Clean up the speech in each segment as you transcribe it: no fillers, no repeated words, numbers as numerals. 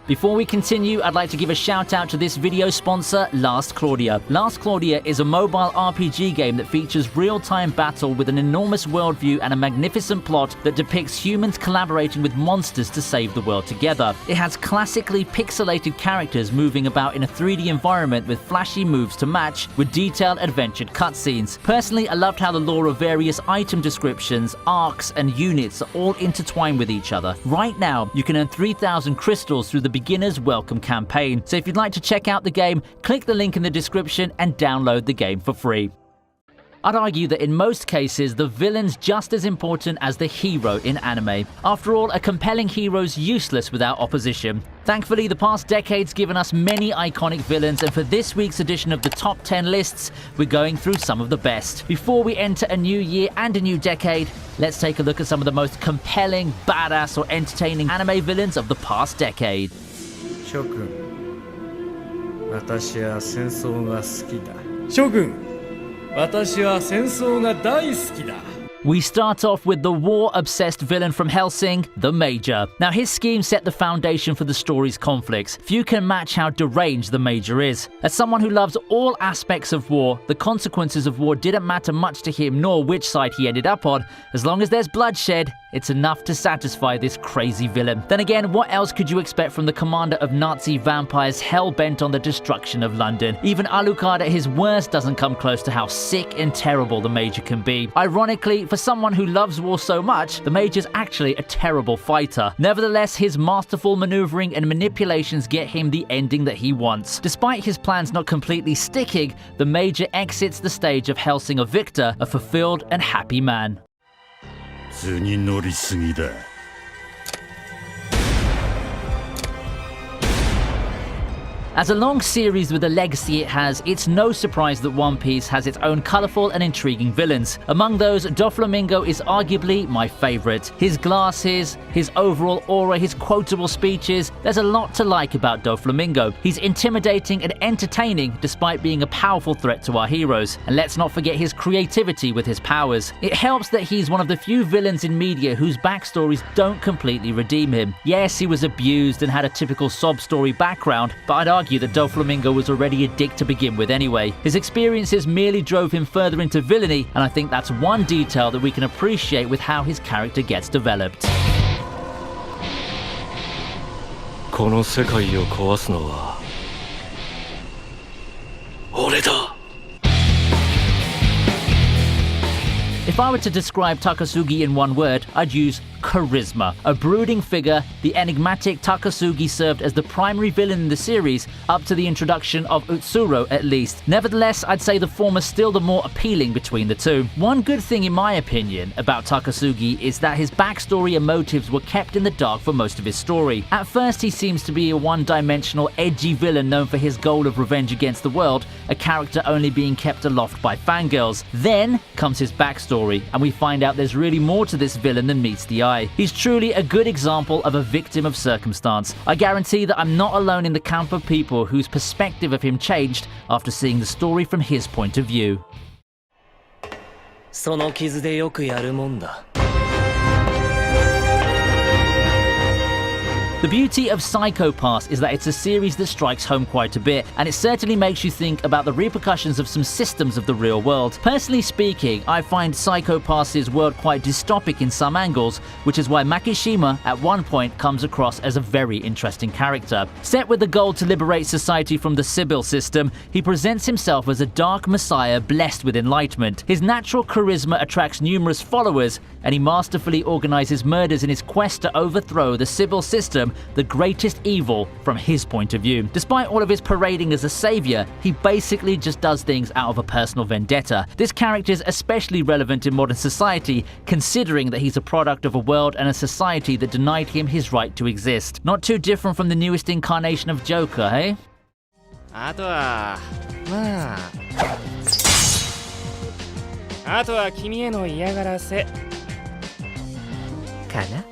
Before we continue, I'd like to give a shout out to this video sponsor, Last Claudia. Last Claudia is a mobile RPG game that features real-time battle with an enormous worldview and a magnificent plot that depicts humans collaborating with monsters to save the world together. It has classically pixelated characters moving about in a 3D environment with flashy moves to match, with detailed adventured cutscenes. Personally, I loved how the lore of various item descriptions, arcs, and units are all intertwined with each other. Right now, you can earn 3,000 crystals through the Beginner's Welcome campaign. So if you'd like to check out the game, click the link in the description and download the game for free. I'd argue that in most cases, the villain's just as important as the hero in anime. After all, a compelling hero's useless without opposition. Thankfully, the past decade's given us many iconic villains, and for this week's edition of the Top 10 lists, we're going through some of the best. Before we enter a new year and a new decade, let's take a look at some of the most compelling, badass, or entertaining anime villains of the past decade. Shogun, 私は戦争が好きだ。Shogun, 私は戦争が大好きだ。 We start off with the war-obsessed villain from Hellsing, the Major. Now, his scheme set the foundation for the story's conflicts. Few can match how deranged the Major is. As someone who loves all aspects of war, the consequences of war didn't matter much to him nor which side he ended up on. As long as there's bloodshed, it's enough to satisfy this crazy villain. Then again, what else could you expect from the commander of Nazi vampires hell-bent on the destruction of London? Even Alucard at his worst doesn't come close to how sick and terrible the Major can be. Ironically, for someone who loves war so much, the Major's actually a terrible fighter. Nevertheless, his masterful maneuvering and manipulations get him the ending that he wants. Despite his plans not completely sticking, the Major exits the stage of Hellsing a victor, a fulfilled and happy man. 図に乗りすぎだ。 As a long series with the legacy it has, it's no surprise that One Piece has its own colourful and intriguing villains. Among those, Doflamingo is arguably my favourite. His glasses, his overall aura, his quotable speeches, there's a lot to like about Doflamingo. He's intimidating and entertaining despite being a powerful threat to our heroes. And let's not forget his creativity with his powers. It helps that he's one of the few villains in media whose backstories don't completely redeem him. Yes, he was abused and had a typical sob story background, but I'd argue that Doflamingo was already a dick to begin with anyway. His experiences merely drove him further into villainy, and I think that's one detail that we can appreciate with how his character gets developed. この世界を壊すのは俺だ。 If I were to describe Takasugi in one word, I'd use charisma. A brooding figure, the enigmatic Takasugi served as the primary villain in the series, up to the introduction of Utsuro at least. Nevertheless, I'd say the former still the more appealing between the two. One good thing in my opinion about Takasugi is that his backstory and motives were kept in the dark for most of his story. At first, he seems to be a one-dimensional, edgy villain known for his goal of revenge against the world, a character only being kept aloft by fangirls. Then comes his backstory, and we find out there's really more to this villain than meets the eye. He's truly a good example of a victim of circumstance. I guarantee that I'm not alone in the camp of people whose perspective of him changed after seeing the story from his point of view. その傷でよくやるもんだ。 The beauty of Psycho Pass is that it's a series that strikes home quite a bit, and it certainly makes you think about the repercussions of some systems of the real world. Personally speaking, I find Psycho Pass's world quite dystopic in some angles, which is why Makishima at one point comes across as a very interesting character. Set with the goal to liberate society from the Sibyl system, he presents himself as a dark messiah blessed with enlightenment. His natural charisma attracts numerous followers, and he masterfully organizes murders in his quest to overthrow the Sibyl system, the greatest evil from his point of view. Despite all of his parading as a savior, he basically just does things out of a personal vendetta. This character is especially relevant in modern society, considering that he's a product of a world and a society that denied him his right to exist. Not too different from the newest incarnation of Joker, eh? あとは君への嫌がらせかな。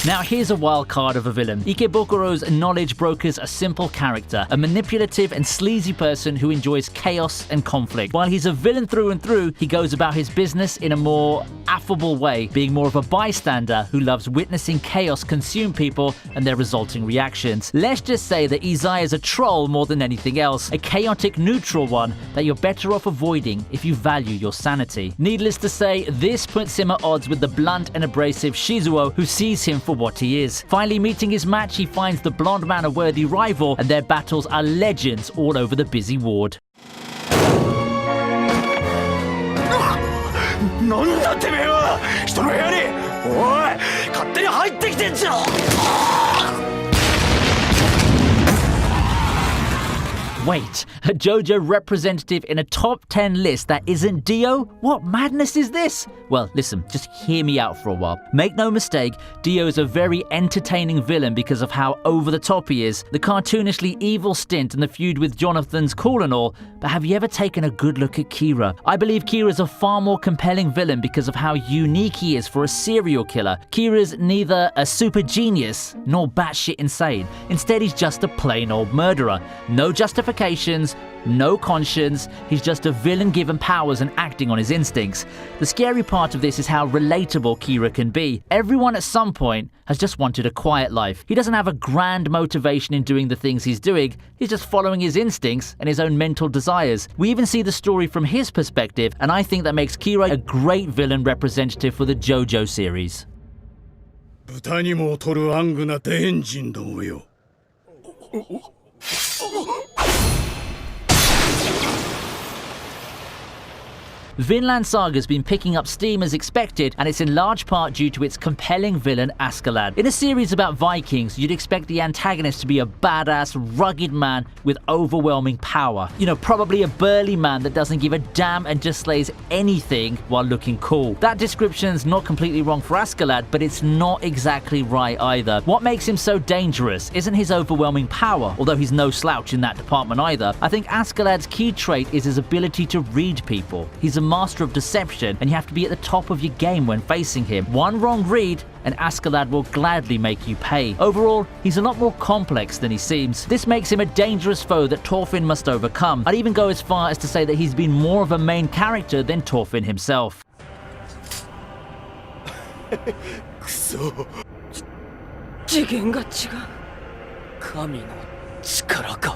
Now here's a wild card of a villain. Ikebokuro's knowledge broker's a simple character, a manipulative and sleazy person who enjoys chaos and conflict. While he's a villain through and through, he goes about his business in a more affable way, being more of a bystander who loves witnessing chaos consume people and their resulting reactions. Let's just say that Izaya is a troll more than anything else, a chaotic neutral one that you're better off avoiding if you value your sanity. Needless to say, this puts him at odds with the blunt and abrasive Shizuo, who sees him for what he is. Finally meeting his match, he finds the blonde man a worthy rival, and their battles are legends all over the busy ward. なんだてめえは人の部屋におい勝手に入ってきてんじゃん Wait, a JoJo representative in a top 10 list that isn't Dio? What madness is this? Well, listen, just hear me out for a while. Make no mistake, Dio is a very entertaining villain because of how over the top he is. The cartoonishly evil stint and the feud with Jonathan's cool and all, but have you ever taken a good look at Kira? I believe Kira's a far more compelling villain because of how unique he is for a serial killer. Kira's neither a super genius nor batshit insane. Instead, he's just a plain old murderer. No justification, no conscience, he's just a villain given powers and acting on his instincts. The scary part of this is how relatable Kira can be. Everyone at some point has just wanted a quiet life. He doesn't have a grand motivation in doing the things he's doing, he's just following his instincts and his own mental desires. We even see the story from his perspective, and I think that makes Kira a great villain representative for the JoJo series. 豚にも劣るアングなデエンジンどもよ Vinland Saga's been picking up steam as expected, and it's in large part due to its compelling villain Askeladd. In a series about Vikings, you'd expect the antagonist to be a badass, rugged man with overwhelming power. You know, probably a burly man that doesn't give a damn and just slays anything while looking cool. That description's not completely wrong for Askeladd, but it's not exactly right either. What makes him so dangerous isn't his overwhelming power, although he's no slouch in that department either. I think Askeladd's key trait is his ability to read people. He's a master of deception, and you have to be at the top of your game when facing him. One wrong read and Askeladd will gladly make you pay. Overall, he's a lot more complex than he seems. This makes him a dangerous foe that Thorfinn must overcome. I'd even go as far as to say that he's been more of a main character than Thorfinn himself. くそ次元が違う神の力か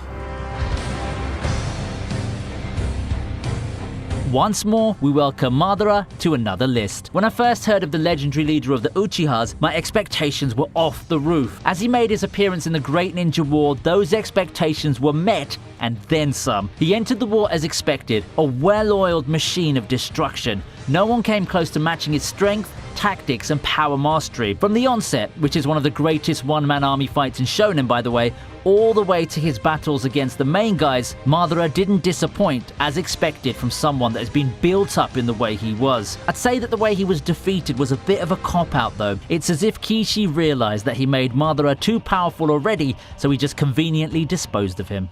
Once more, we welcome Madara to another list. When I first heard of the legendary leader of the Uchihas, my expectations were off the roof. As he made his appearance in the Great Ninja War, those expectations were met and then some. He entered the war as expected, a well-oiled machine of destruction. No one came close to matching his strength, tactics and power mastery. From the onset, which is one of the greatest one-man army fights in Shonen by the way, all the way to his battles against the main guys, Madara didn't disappoint as expected from someone that has been built up in the way he was. I'd say that the way he was defeated was a bit of a cop-out though. It's as if Kishi realized that he made Madara too powerful already, so he just conveniently disposed of him.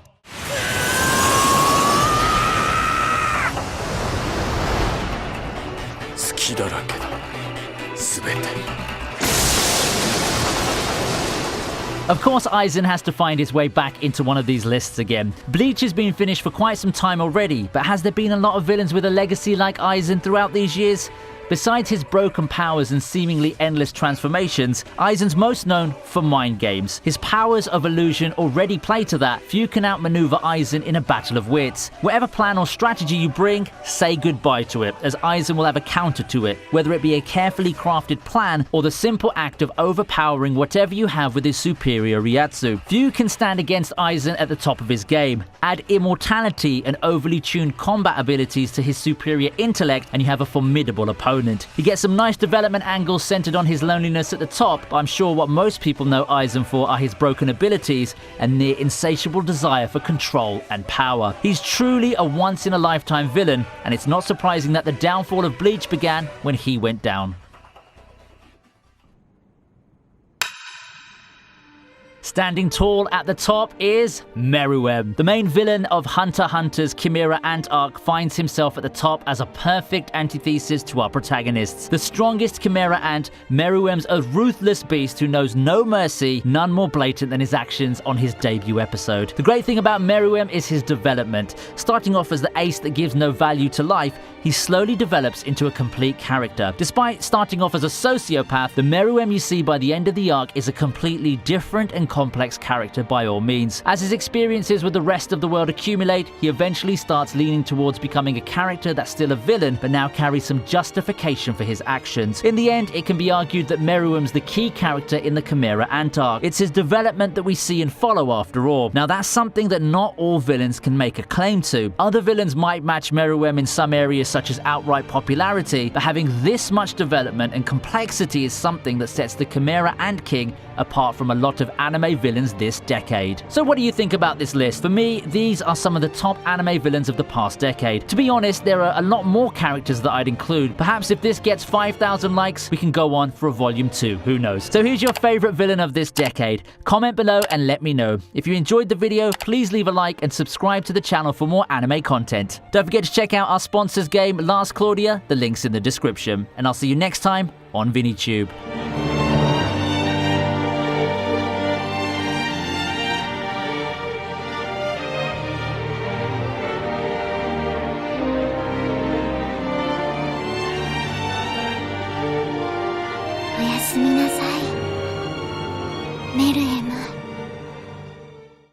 Of course, Aizen has to find his way back into one of these lists again. Bleach has been finished for quite some time already, but has there been a lot of villains with a legacy like Aizen throughout these years? Besides his broken powers and seemingly endless transformations, Aizen's most known for mind games. His powers of illusion already play to that. Few can outmaneuver Aizen in a battle of wits. Whatever plan or strategy you bring, say goodbye to it, as Aizen will have a counter to it, whether it be a carefully crafted plan or the simple act of overpowering whatever you have with his superior Ryatsu. Few can stand against Aizen at the top of his game. Add immortality and overly tuned combat abilities to his superior intellect and you have a formidable opponent. He gets some nice development angles centered on his loneliness at the top, but I'm sure what most people know Aizen for are his broken abilities and near insatiable desire for control and power. He's truly a once-in-a-lifetime villain, and it's not surprising that the downfall of Bleach began when he went down. Standing tall at the top is Meruem. The main villain of Hunter x Hunter's Chimera Ant arc finds himself at the top as a perfect antithesis to our protagonists. The strongest Chimera Ant, Meruem's a ruthless beast who knows no mercy, none more blatant than his actions on his debut episode. The great thing about Meruem is his development. Starting off as the ace that gives no value to life, he slowly develops into a complete character. Despite starting off as a sociopath, the Meruem you see by the end of the arc is a completely different and complex character by all means. As his experiences with the rest of the world accumulate, he eventually starts leaning towards becoming a character that's still a villain, but now carries some justification for his actions. In the end, it can be argued that Meruem's the key character in the Chimera Ant arc. It's his development that we see and follow after all. Now that's something that not all villains can make a claim to. Other villains might match Meruem in some areas such as outright popularity, but having this much development and complexity is something that sets the Chimera Ant King apart from a lot of anime villains this decade. So what do you think about this list? For me, these are some of the top anime villains of the past decade. To be honest, there are a lot more characters that I'd include. Perhaps if this gets 5,000 likes, we can go on for a volume 2, who knows. So who's your favorite villain of this decade? Comment below and let me know. If you enjoyed the video, please leave a like and subscribe to the channel for more anime content. Don't forget to check out our sponsors game, Last Claudia, the link's in the description. And I'll see you next time on ViniiTube. おやすみなさいメルエム。